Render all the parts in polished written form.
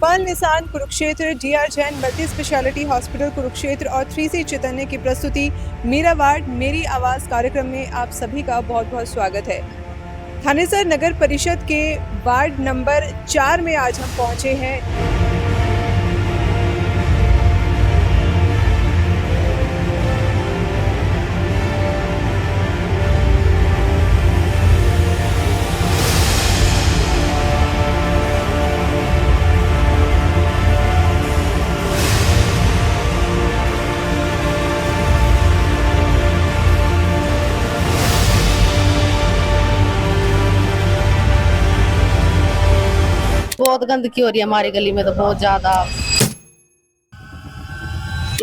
Perl Nissan Kurukshetra, DR Jain multi speciality hospital Kurukshetra और 3C चैतन्य की प्रस्तुति मेरा वार्ड मेरी आवाज़ कार्यक्रम में आप सभी का बहुत बहुत स्वागत है। थानेसर नगर परिषद के वार्ड नंबर 4 में आज हम पहुंचे हैं। बहुत गंदगी हो रही है हमारी गली में तो बहुत ज्यादा।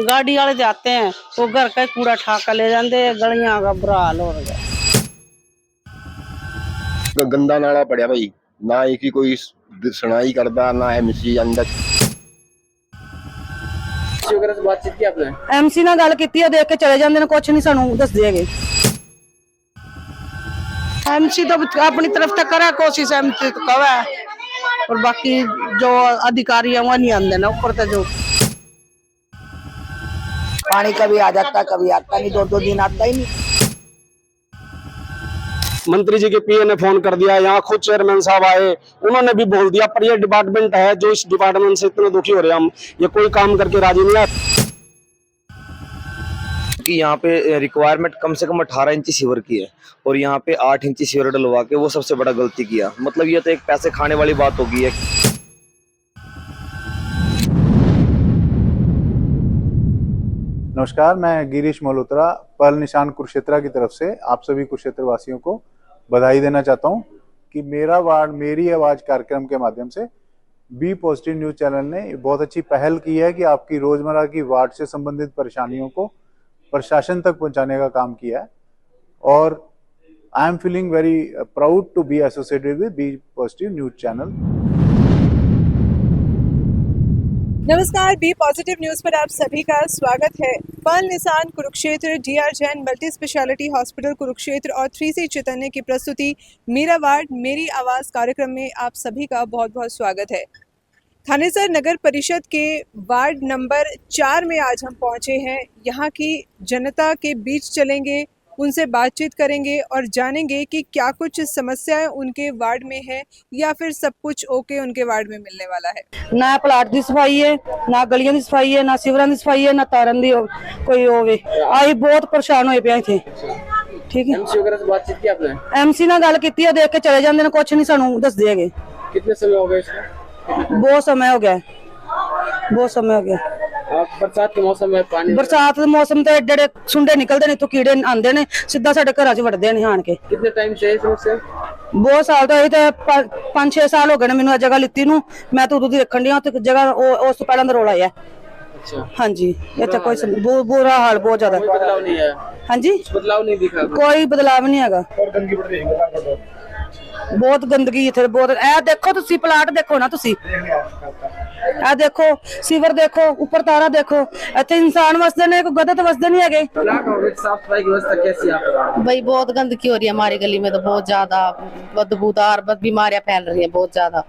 गाड़ी वाले जाते हैं वो घर का कूड़ा ठा कर ले जाते हैं, गलियां का बुरा हाल हो गया। गंदा नाला पड़ा भाई, ना एक ही कोई सुनाई करता ना एमसी अंदर। वगैरह से बातचीत की आपने? एमसी ਨਾਲ ਗੱਲ ਕੀਤੀ ਹੈ, ਦੇਖ ਕੇ ਚਲੇ ਜਾਂਦੇ ਨੇ, ਕੁਛ ਨਹੀਂ ਸਾਨੂੰ ਦੱਸਦੇ ਹੈਗੇ। एमसी तो अपनी तरफ तक करा कोशिश, एमसी तो कवा है और बाकी जो अधिकारी है वो नहीं आते ना ऊपर तक। जो पानी कभी आ जाता कभी आता नहीं, 2-2 दिन आता ही नहीं। मंत्री जी के पीए ने फोन कर दिया, यहाँ खुद चेयरमैन साहब आए, उन्होंने भी बोल दिया, पर ये डिपार्टमेंट है जो इस डिपार्टमेंट से इतने दुखी हो रहे हैं हम, ये कोई काम करके राजी नहीं है। कि यहाँ पे रिक्वायरमेंट कम से कम 18 इंची सीवर की है और यहाँ पे 8 इंची सीवर डलवा के वो सबसे बड़ा गलती किया। मतलब ये तो एक पैसे खाने वाली बात होगी है। नमस्कार, मैं गिरीश मल्होत्रा पर्ल निशान कुरुक्षेत्र की तरफ से आप सभी कुरुक्षेत्र वासियों को बधाई देना चाहता हूं कि मेरा वार्ड मेरी आवाज़ कार्यक्रम के माध्यम से बी पॉजिटिव न्यूज़ चैनल ने बहुत अच्छी पहल की है कि आपकी रोज़मर्रा की वार्ड से संबंधित परेशानियों को प्रशासन तक पहुंचाने का काम किया है। और I am feeling very proud to be associated with B Positive news channel. नमस्कार, बी पॉजिटिव न्यूज पर आप सभी का स्वागत है। Pearl Nissan Kurukshetra, DR Jain multi speciality hospital Kurukshetra और 3C चैतन्य की प्रस्तुति मेरा वार्ड मेरी आवाज़ कार्यक्रम में आप सभी का बहुत बहुत स्वागत है। थानेसर नगर परिषद के वार्ड नंबर 4 में आज हम पहुंचे हैं। यहाँ की जनता के बीच चलेंगे, उनसे बातचीत करेंगे और जानेंगे कि क्या कुछ समस्याएं उनके वार्ड में है या फिर सब कुछ ओके उनके वार्ड में मिलने वाला है। ना प्लाट की सफाई है, ना गलियां की सफाई है, ना सिवरां की सफाई है, ना तारन की कोई होवे। आई बहुत परेशान होए पे थे। ठीक है, एमसी वगैरह से बातचीत की आपने? एमसी ਨਾਲ ਗੱਲ ਕੀਤੀ ਹੈ, ਦੇਖ ਕੇ ਚਲੇ ਜਾਂਦੇ ਨੇ, ਕੁਛ ਨਹੀਂ ਸਾਨੂੰ ਦੱਸਦੇ ਹੈਗੇ। कितने समय हो गए इसका? बहुत समय हो गया, बहुत समय हो गया। आप बरसात के मौसम में पानी? बरसात के मौसम ते एडे एडे सुंडे निकलते ने, तो कीड़े आंदे ने, सीधा साडे घरां च वड़दे ने आण के। कितने टाइम से है समस्या? बहुत साल तो यही 5-6 साल हो गए ने मैनू आ जगह लित्ती नू। मैं तो उदों दी रखण दी हां, ते जगह उस तो पहलां दा रौला है। अच्छा, हाँ जी, इत्थे कोई बुरा हाल बहुत ज्यादा। कोई बदलाव नहीं है? हाँ जी, बदलाव नहीं दिखा? कोई बदलाव नहीं हैगा। बहुत गंदगी इत्थे, बहुत। ए देखो तुसी प्लाट देखो ना, तुसी आ देखो सीवर देखो, ऊपर तारा देखो, इत्थे इंसान वसदे ने, कोई गधे तो वसदे नहीं हैगे। प्लाट और साफ सफाई की व्यवस्था कैसी है आपके? भाई बहुत गंदगी हो रही है हमारी गली में तो बहुत ज्यादा, बदबूदार बीमारियां फैल रही है बहुत ज्यादा।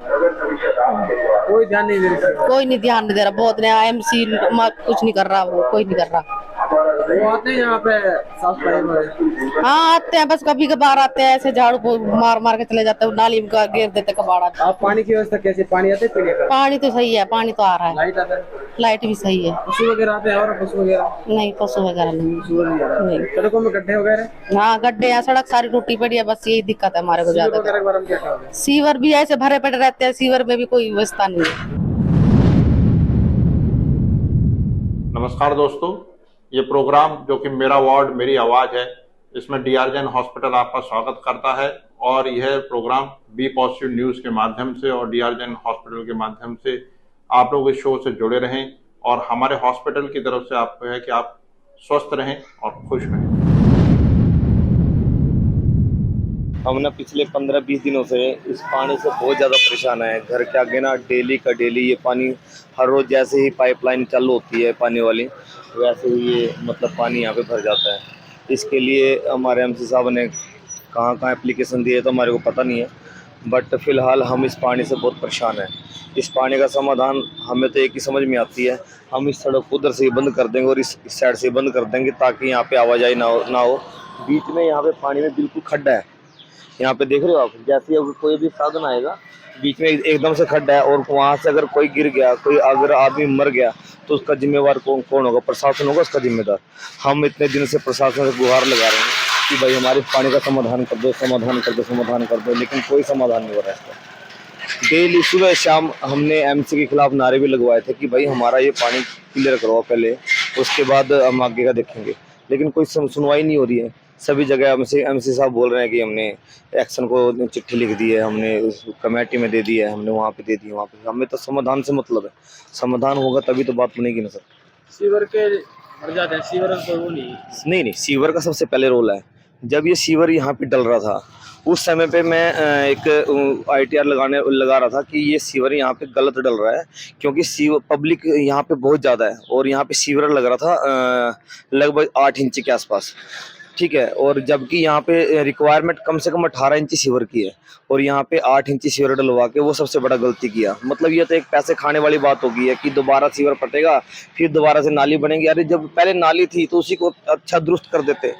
कोई ध्यान नहीं दे रहा? कोई नहीं ध्यान नहीं दे रहा, बहुत नया एमसी कुछ नहीं कर रहा, वो कोई नहीं कर रहा। वो आते हैं यहाँ पे साफ सफाई में? हाँ आते हैं, बस कभी कभार आते हैं, ऐसे झाड़ू मार मार के चले जाते हैं, नाली में गिर देते कबाड़ा। आप पानी की व्यवस्था कैसे? पानी आते पीने का? पानी तो सही है, पानी तो आ रहा है। लाइट आता है? लाइट भी सही है। पशु वगैरह आते हैं? और पशु वगैरह नहीं, पशु वगैरह नहीं। सड़कों में गड्ढे वगैरह? हाँ गड्ढे हैं, सड़क सारी टूटी पड़ी है, बस यही दिक्कत है हमारे को ज्यादा। वगैरह के बारे में क्या कहोगे? सीवर भी ऐसे भरे पड़े रहते हैं, सीवर में भी कोई व्यवस्था नहीं है। नमस्कार दोस्तों, ये प्रोग्राम जो कि मेरा वार्ड मेरी आवाज़ है, इसमें डीआर जैन हॉस्पिटल आपका स्वागत करता है। और यह प्रोग्राम बी पॉजिटिव न्यूज़ के माध्यम से और डीआर जैन हॉस्पिटल के माध्यम से आप लोग इस शो से जुड़े रहें और हमारे हॉस्पिटल की तरफ से आपको है कि आप स्वस्थ रहें और खुश रहें। हम ना पिछले 15-20 दिनों से इस पानी से बहुत ज़्यादा परेशान है। घर के आगे ना डेली का डेली ये पानी, हर रोज़ जैसे ही पाइपलाइन चालू होती है पानी वाली, वैसे ही ये मतलब पानी यहाँ पे भर जाता है। इसके लिए हमारे एमसी साहब ने कहाँ एप्लीकेशन दिए तो हमारे को पता नहीं है, बट फिलहाल हम इस पानी से बहुत परेशान हैं। इस पानी का समाधान हमें तो एक ही समझ में आती है, हम इस सड़क को उधर से ही बंद कर देंगे और इस साइड से बंद कर देंगे ताकि यहाँ पे आवाजाही ना हो। बीच में यहाँ पे पानी में बिल्कुल खड्डा है, यहाँ पे देख रहे हो आप, जैसे अगर कोई भी साधन आएगा बीच में एकदम से खड्डा है और वहाँ से अगर कोई गिर गया, कोई अगर आदमी मर गया तो उसका जिम्मेवार कौन होगा? प्रशासन होगा उसका जिम्मेदार। हम इतने दिन से प्रशासन से गुहार लगा रहे हैं कि भाई हमारे पानी का समाधान कर दो, लेकिन कोई समाधान नहीं हो रहा है इसका। डेली सुबह शाम हमने एमसी के खिलाफ नारे भी लगवाए थे कि भाई हमारा ये पानी क्लियर करवाओ पहले, उसके बाद हम आगे का देखेंगे, लेकिन कोई सुनवाई नहीं हो रही है। सभी जगह एमसी साहब बोल रहे हैं कि हमने एक्शन को चिट्ठी लिख दी है, हमने उस कमेटी में दे दी है, हमने वहाँ पे दे दी, वहाँ पे। हमें तो समाधान से मतलब है, समाधान होगा तभी तो बात बनेगी ना सर। सीवर के भर जाते हैं, सीवर का कोई वो नहीं। सीवर का सबसे पहले रोल है। जब ये सीवर यहाँ पे डल रहा था उस समय पे मैं एक ITR लगा रहा था कि ये सीवर यहाँ पे गलत डल रहा है, क्योंकि सीवर पब्लिक यहाँ पे बहुत ज़्यादा है और यहाँ पे सीवर लग रहा था लगभग 8 इंच के आसपास, ठीक है। और जबकि यहाँ पे रिक्वायरमेंट कम से कम 18 इंची सीवर की है और यहाँ पे 8 इंची सीवर डलवा के वो सबसे बड़ा गलती किया। मतलब ये तो एक पैसे खाने वाली बात होगी है कि दोबारा सीवर पटेगा, फिर दोबारा से नाली बनेगी। अरे जब पहले नाली थी तो उसी को अच्छा दुरुस्त कर देते।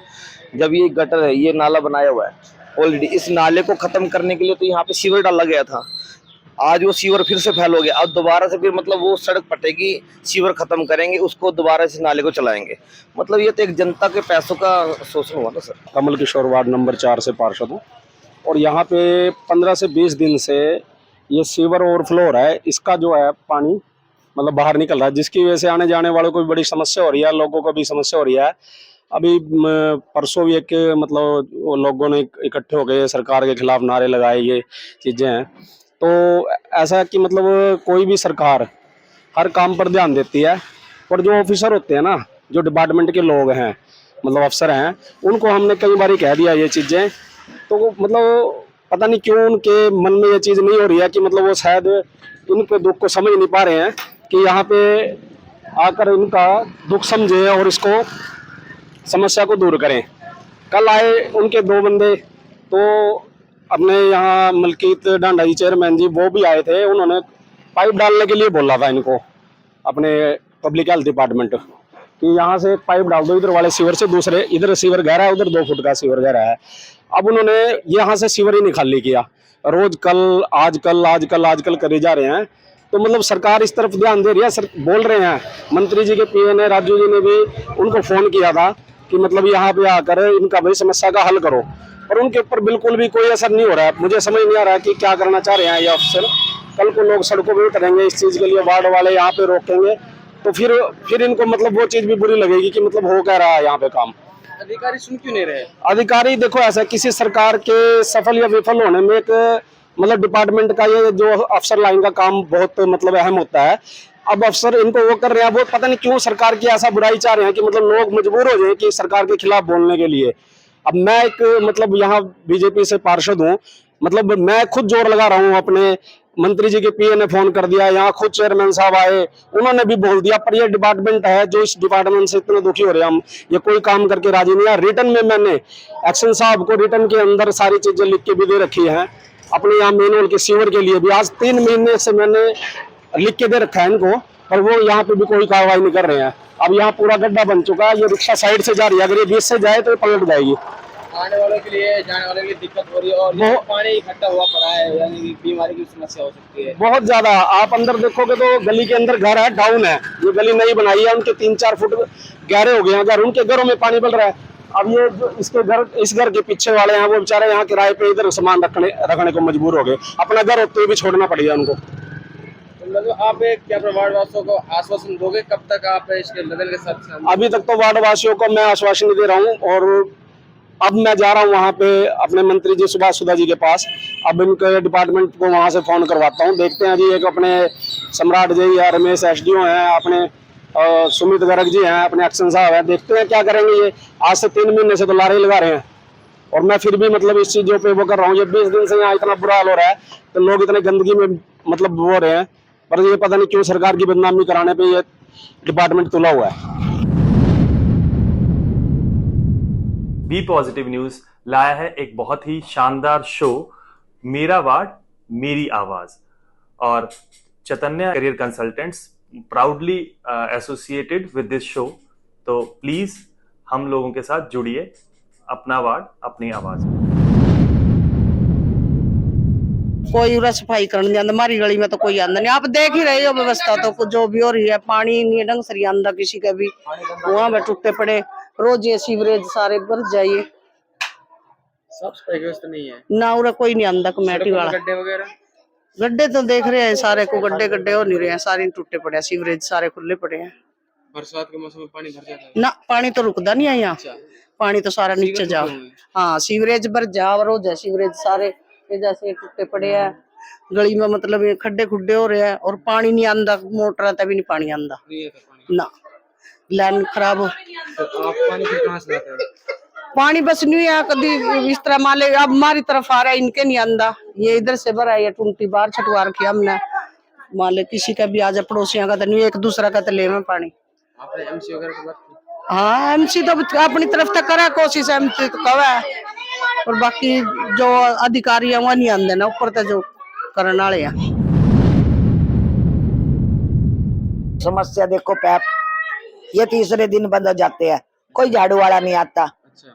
जब ये गटर है, ये नाला बनाया हुआ है ऑलरेडी, इस नाले को खत्म करने के लिए तो यहाँ पे सीवर डाला गया था। आज वो सीवर फिर से फैल हो गया, अब दोबारा से फिर मतलब वो सड़क पटेगी, सीवर खत्म करेंगे, उसको दोबारा से नाले को चलाएंगे। मतलब ये तो एक जनता के पैसों का शोषण हुआ ना sir. Kamal Kishore ward number 4 से पार्षद हूँ और यहाँ पे 15 से 20 दिन से ये सीवर ओवरफ्लो हो रहा है। इसका जो है पानी मतलब बाहर निकल रहा है, जिसकी वजह से आने जाने वालों को भी बड़ी समस्या हो रही है, लोगों को भी समस्या हो रही है। अभी परसों भी एक मतलब लोगों ने इकट्ठे हो गए, सरकार के खिलाफ नारे लगाए, ये चीज़ें हैं। तो ऐसा कि मतलब कोई भी सरकार हर काम पर ध्यान देती है, पर जो ऑफिसर होते हैं ना, जो डिपार्टमेंट के लोग हैं मतलब अफसर हैं, उनको हमने कई बार कह दिया ये चीज़ें, तो मतलब पता नहीं क्यों उनके मन में ये चीज़ नहीं हो रही है कि मतलब वो शायद इनके दुख को समझ नहीं पा रहे हैं कि यहाँ पे आकर इनका दुख समझे और इसको समस्या को दूर करें। कल आए उनके 2 बंदे, तो अपने यहाँ मलकीत डांडा जी चेयरमैन जी वो भी आए थे, उन्होंने पाइप डालने के लिए बोला था इनको, अपने पब्लिक हेल्थ डिपार्टमेंट, कि यहाँ से पाइप डाल दो इधर वाले सीवर से, दूसरे इधर सीवर गहरा है, उधर 2 फुट का सीवर गहरा है। अब उन्होंने यहाँ से सीवर ही नहीं खाली किया, रोज कल आजकल करे जा रहे हैं। तो मतलब सरकार इस तरफ ध्यान दे रही है, सर बोल रहे हैं, मंत्री जी के PA ने, राजू जी ने भी उनको फोन किया था कि मतलब यहाँ पे आकर इनका भाई समस्या का हल करो, और उनके ऊपर बिल्कुल भी कोई असर नहीं हो रहा है। मुझे समझ नहीं आ रहा है कि क्या करना चाह रहे हैं ये अफसर। कल को लोग सड़कों पे उतरेंगे इस चीज़ के लिए, वार्ड वाले यहाँ पे रोकेंगे, तो फिर इनको मतलब वो चीज़ भी बुरी लगेगी कि मतलब हो क्या रहा है यहाँ पे काम। अधिकारी सुन क्यों नहीं रहे? अधिकारी देखो, ऐसा किसी सरकार के सफल या विफल होने में एक मतलब डिपार्टमेंट का ये जो अफसर लाइन का काम बहुत मतलब अहम होता है। अब अफसर इनको वो कर रहे हैं, वो पता नहीं क्यों सरकार की ऐसा बुराई चाह रहे हैं कि मतलब लोग मजबूर हो जाए कि सरकार के खिलाफ बोलने के लिए। अब मैं एक मतलब यहाँ बीजेपी से पार्षद हूँ, मतलब मैं खुद जोर लगा रहा हूँ, अपने मंत्री जी के PA ने फोन कर दिया, यहाँ खुद चेयरमैन साहब आए, उन्होंने भी बोल दिया, पर ये डिपार्टमेंट है जो इस डिपार्टमेंट से इतने दुखी हो रहे हैं हम, ये कोई काम करके राजी नहीं है। रिटर्न में मैंने एक्शन साहब को रिटर्न के अंदर सारी चीजें लिख के भी दे रखी हैं, अपने यहाँ मैनुअल के सीवर के लिए भी आज 3 महीने से मैंने लिख के दे रखा है इनको, पर वो यहाँ पे भी कोई कार्रवाई नहीं कर रहे हैं। अब यहाँ पूरा गड्ढा बन चुका है, ये रिक्शा साइड से जा रही है, अगर ये बीच से जाए तो ये पलट जाएगी। आने वालों के लिए, जाने वालों के लिए दिक्कत हो रही है और ये पानी इकट्ठा हुआ पड़ा है, यानी कि बीमारी की समस्या हो सकती है बहुत ज्यादा। आप अंदर देखोगे तो गली के अंदर घर है, डाउन है, ये गली नई बनाई है, उनके 3-4 फुट गहरे हो गए हैं घर, उनके घरों में पानी बल रहा है। अब ये जो इस घर के पीछे वाले हैं, वो बेचारे यहाँ किराए पे इधर सामान रखने को मजबूर हो गए, अपना घर होते हुए भी छोड़ना पड़ गया उनको। तो आप क्या वार्ड वासियों को आश्वासन दोगे, कब तक आप इसके लेवल के साथ? अभी तक तो वार्ड वासियों को मैं आश्वासन दे रहा हूँ, और अब मैं जा रहा हूँ वहाँ पे अपने मंत्री जी सुभाष सुधा जी के पास। अब इनके डिपार्टमेंट को वहाँ से फोन करवाता हूँ, देखते हैं जी। एक अपने सम्राट जी है, रमेश SDO हैं, अपने सुमित गर्ग जी हैं, अपने एक्शन साहब हैं, देखते हैं क्या करेंगे। ये आज से 3 महीने से तो लारे लगा रहे हैं, और मैं फिर भी मतलब इस चीज़ों पे वो कर रहा हूँ। ये 20 दिन से यहाँ इतना बुरा हाल हो रहा है, तो लोग इतने गंदगी में मतलब वो हो रहे हैं, पर ये पता नहीं क्यों सरकार की बदनामी कराने पे ये डिपार्टमेंट तुला हुआ है। बी पॉजिटिव न्यूज लाया है एक बहुत ही शानदार शो मेरा वार्ड मेरी आवाज और Chaitanya career consultants proudly associated with this show. तो प्लीज हम लोगों के साथ जुड़िए। अपना वार्ड अपनी आवाज। कोई उरा सफाई करने नहीं आंदा, हमारी गली में तो कोई आंदा नहीं। आप देख ही रहे हो व्यवस्था तो जो भी हो रही है, पानी नहीं ढंग से आंदा किसी का भी, वहां पे टूटे पड़े रोज ये सीवरेज सारे भर जाइए। साफ सफाई की व्यवस्था नहीं है ना उरा कोई नहीं आंदा कमेटी वाला। गड्ढे वगैरह गड्ढे तो देख रहे हैं सारे को, गड्ढे गड्ढे हो नहीं रहे हैं, सारे टूटे पड़े हैं, सीवरेज सारे खुले पड़े हैं। बरसात के मौसम में पानी भर जाता है ना पानी तो रुकता नहीं है यहाँ, पानी तो सारा नीचे जाओ। हाँ सीवरेज भर जाओ रोज है, सीवरेज सारे ये जैसे टूटे पड़े हैं गली में, मतलब ये खड्डे खुड्डे हो रहे हैं और पानी नहीं आंदा, मोटर तभी नहीं पानी आंदा ना, लाइन खराब हो। तो आप पानी फिर कहाँ से लाते हैं? पानी बस नहीं है कभी इस तरह मान ले, अब हमारी तरफ आ रहा है, इनके नहीं आंदा, ये इधर से भरा है, ये टूंटी बाहर छटवा रखी हमने, मान ले किसी का भी आ जाए पड़ोसियों का तो नहीं, एक दूसरा का तो ले में पानी। आपने एमसी वगैरह से बात की? हाँ एमसी तो अपनी तरफ तक करा कोशिश, एमसी तो कवा है, और बाकी जो अधिकारी है वो नहीं आंदे ना, ऊपर तो जो करने वाले हैं। समस्या देखो पैप ये तीसरे दिन बंद हो जाते हैं, कोई झाड़ू वाला नहीं आता। अच्छा।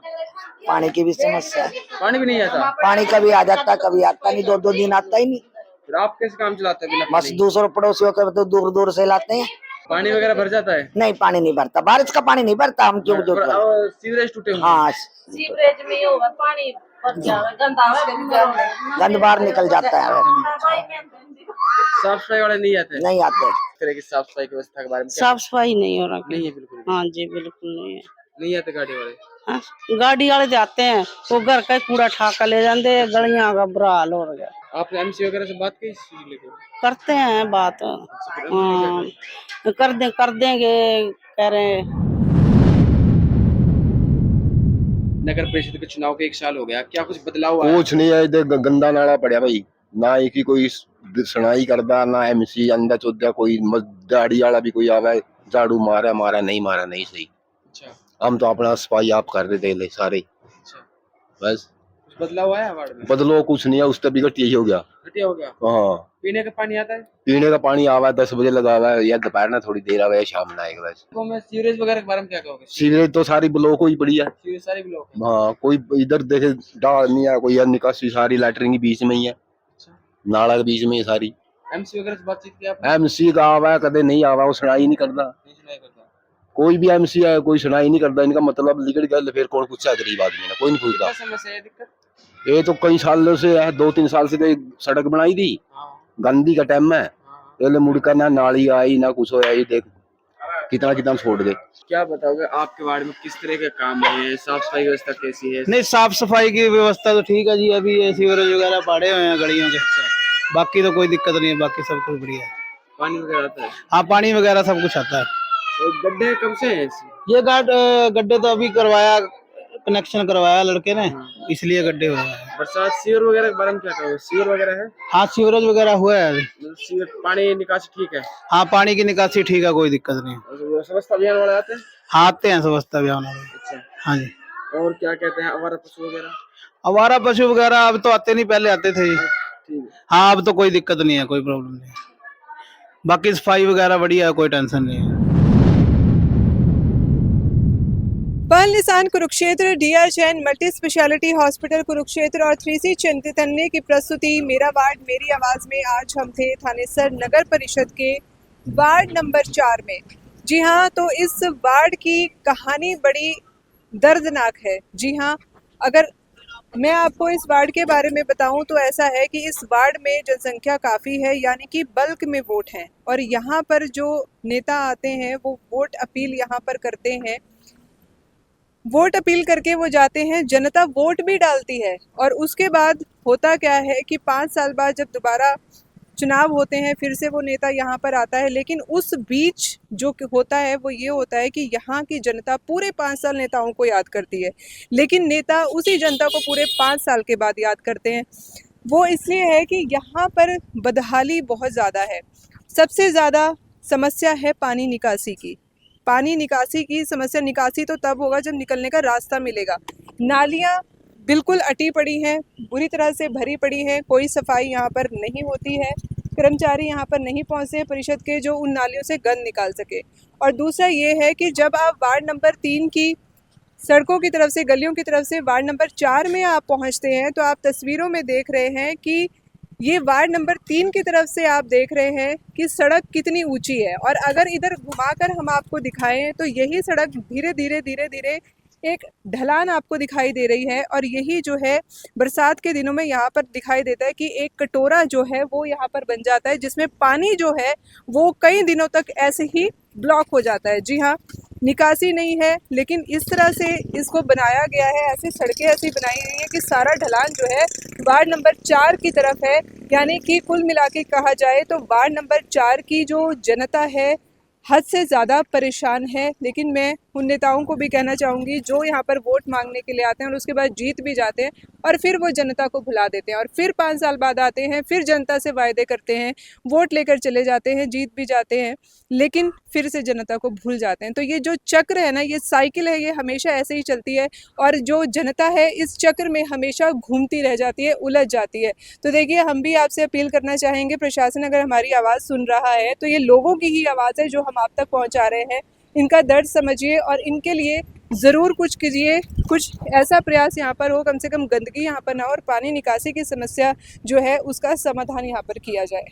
पानी की भी समस्या है, पानी भी नहीं आता? पानी कभी आ जाता कभी आता नहीं, 2-2 दिन आता ही नहीं। फिर आप कैसे काम चलाते हैं बिना बस पानी? दूसरों पड़ोसियों के तो दूर दूर से लाते हैं। पानी वगैरह भर जाता है? नहीं पानी नहीं भरता, बारिश का पानी नहीं भरता, हम क्यों जो सीवरेज टूटे होंगे? हाँ सीवरेज में होगा पानी भर जाएगा, गंद बाहर निकल जाता है। साफ सफाई वाले नहीं आते? नहीं आते। इस तरह की साफ सफाई की व्यवस्था के बारे में साफ सफाई नहीं हो रहा, नहीं है बिल्कुल भी? हाँ जी बिल्कुल नहीं है। नहीं आते गाड़ी वाले? हाँ, गाड़ी वाले जाते हैं वो घर का कूड़ा ठाका ले जाते हैं, गलियां का बुरा हाल हो गया। आपने एमसी वगैरह से बात की इस चीज लेकर? करते हैं बात, हाँ कर देंगे कह रहे हैं। नगर परिषद के चुनाव के 1 साल हो गया, क्या कुछ बदलाव हुआ है? कुछ नहीं है, इधर गंदा नाला पड़ा भाई, ना एक ही कोई सुनाई करता, ना एमसी अंदर चौदह कोई दाढ़ी वाला भी कोई आवा झाड़ू मारा नहीं सही। अच्छा। हम तो अपना सफाई आप कर रहे थे सारे। अच्छा। बस कुछ बदलाव हुआ है वार्ड में? बदलो कुछ नहीं है, उस तभी घटिया ही हो गया। घटिया हो गया? हाँ पीने का पानी आता है? पीने का पानी आवा 10 बजे लगा हुआ है, या दोपहर में थोड़ी देर आवा है, शाम में आएगा। बस तो मैं सीवरेज वगैरह के बारे में क्या कहोगे? सीवरेज तो सारी ब्लॉक हुई पड़ी है। सीवरेज सारी ब्लॉक है? हाँ कोई इधर देखे डाल नहीं है, कोई निकासी सारी लैटरिन के बीच में ही है। अच्छा। नाला के बीच में ही सारी। एमसी वगैरह से बातचीत की आपने? एमसी का आवा कदे नहीं आवा, वो सुनाई नहीं करता। नहीं सुनाई करता? कोई भी एमसी है कोई सुनाई नहीं करता, इनका मतलब लिगड़ गया फिर कौन पूछा गरीब आदमी ने, कोई नहीं पूछता। क्या समस्या है, दिक्कत? ये तो कई सालों से है, 2-3 साल से तो सड़क बनाई थी, गांधी का टाइम में पहले मुड़कर ना नाली आई ना कुछ होया, ये देख कितना छोड़ दे। क्या बताओगे आपके वार्ड में किस तरह के काम है, साफ सफाई व्यवस्था कैसी है? नहीं साफ सफाई की व्यवस्था तो ठीक है जी, अभी ये सीवरेज वगैरह पड़े हुए हैं गलियों के, बाकी तो कोई दिक्कत नहीं है, बाकी सब कुछ बढ़िया है। पानी वगैरह आता है? हाँ पानी वगैरह सब कुछ आता है। तो गड्ढे कब से हैं ऐसे? ये गड्ढे तो अभी करवाया, कनेक्शन करवाया लड़के ने, इसलिए गड्ढे हुए हैं। बरसात सीवर वगैरह के बारे में क्या कहोगे? सीवर वगैरह है? हाँ सीवरेज वगैरह हुआ है अभी। सीवर पानी निकासी ठीक है? हाँ पानी की निकासी ठीक है, कोई दिक्कत नहीं। स्वच्छता अभियान वाले आते हैं? हाँ आते हैं स्वच्छता अभियान वाले। अच्छा। हाँ जी। और क्या कहते हैं आवारा पशु वगैरह? आवारा पशु वगैरह अब तो आते नहीं, पहले आते थे। हाँ अब तो कोई दिक्कत नहीं है, कोई प्रॉब्लम नहीं है, बाकी सफाई वगैरह बढ़िया है, कोई टेंशन नहीं है। पल Nissan Kurukshetra, DR Jain multi speciality hospital Kurukshetra और 3C चैतन्य की प्रस्तुति मेरा वार्ड मेरी आवाज में आज हम थे थानेसर नगर परिषद के वार्ड नंबर 4 में। जी हाँ, तो इस वार्ड की कहानी बड़ी दर्दनाक है। जी हाँ, अगर मैं आपको इस वार्ड के बारे में बताऊं तो ऐसा है कि इस वार्ड में जनसंख्या काफ़ी है, यानी कि बल्क में वोट हैं, और यहाँ पर जो नेता आते हैं वो वोट अपील यहाँ पर करते हैं, वोट अपील करके वो जाते हैं, जनता वोट भी डालती है, और उसके बाद होता क्या है कि 5 साल बाद जब दोबारा चुनाव होते हैं फिर से वो नेता यहाँ पर आता है, लेकिन उस बीच जो होता है वो ये होता है कि यहाँ की जनता पूरे 5 साल नेताओं को याद करती है, लेकिन नेता उसी जनता को पूरे 5 साल के बाद याद करते हैं। वो इसलिए है कि यहाँ पर बदहाली बहुत ज़्यादा है। सबसे ज़्यादा समस्या है पानी निकासी की। पानी निकासी की समस्या, निकासी तो तब होगा जब निकलने का रास्ता मिलेगा। नालियाँ बिल्कुल अटी पड़ी हैं, बुरी तरह से भरी पड़ी हैं। कोई सफाई यहाँ पर नहीं होती है, कर्मचारी यहाँ पर नहीं पहुँचते हैं परिषद के जो उन नालियों से गंद निकाल सके। और दूसरा ये है कि जब आप वार्ड नंबर 3 की सड़कों की तरफ से, गलियों की तरफ से वार्ड नंबर 4 में आप पहुँचते हैं तो आप तस्वीरों में देख रहे हैं कि ये वार्ड नंबर 3 की तरफ से आप देख रहे हैं कि सड़क कितनी ऊंची है। और अगर इधर घुमाकर हम आपको दिखाएं तो यही सड़क धीरे धीरे एक ढलान आपको दिखाई दे रही है। और यही जो है बरसात के दिनों में यहाँ पर दिखाई देता है कि एक कटोरा जो है वो यहाँ पर बन जाता है, जिसमें पानी जो है वो कई दिनों तक ऐसे ही ब्लॉक हो जाता है। जी हाँ, निकासी नहीं है, लेकिन इस तरह से इसको बनाया गया है, ऐसी सड़कें ऐसी बनाई गई हैं कि सारा ढलान जो है वार्ड नंबर 4 की तरफ है। यानी कि कुल मिला के कहा जाए तो वार्ड नंबर 4 की जो जनता है हद से ज़्यादा परेशान है। लेकिन मैं उन नेताओं को भी कहना चाहूँगी जो यहाँ पर वोट मांगने के लिए आते हैं और उसके बाद जीत भी जाते हैं और फिर वो जनता को भुला देते हैं और फिर 5 साल बाद आते हैं, फिर जनता से वायदे करते हैं, वोट लेकर चले जाते हैं, जीत भी जाते हैं, लेकिन फिर से जनता को भूल जाते हैं। तो ये जो चक्र है ना, ये साइकिल है, ये हमेशा ऐसे ही चलती है और जो जनता है इस चक्र में हमेशा घूमती रह जाती है, उलझ जाती है। तो देखिए, हम भी आपसे अपील करना चाहेंगे, प्रशासन अगर हमारी आवाज़ सुन रहा है तो ये लोगों की ही आवाज़ है जो हम आप तक पहुँचा रहे हैं। इनका दर्द समझिए और इनके लिए ज़रूर कुछ कीजिए, कुछ ऐसा प्रयास यहाँ पर हो, कम से कम गंदगी यहाँ पर ना हो और पानी निकासी की समस्या जो है उसका समाधान यहाँ पर किया जाए।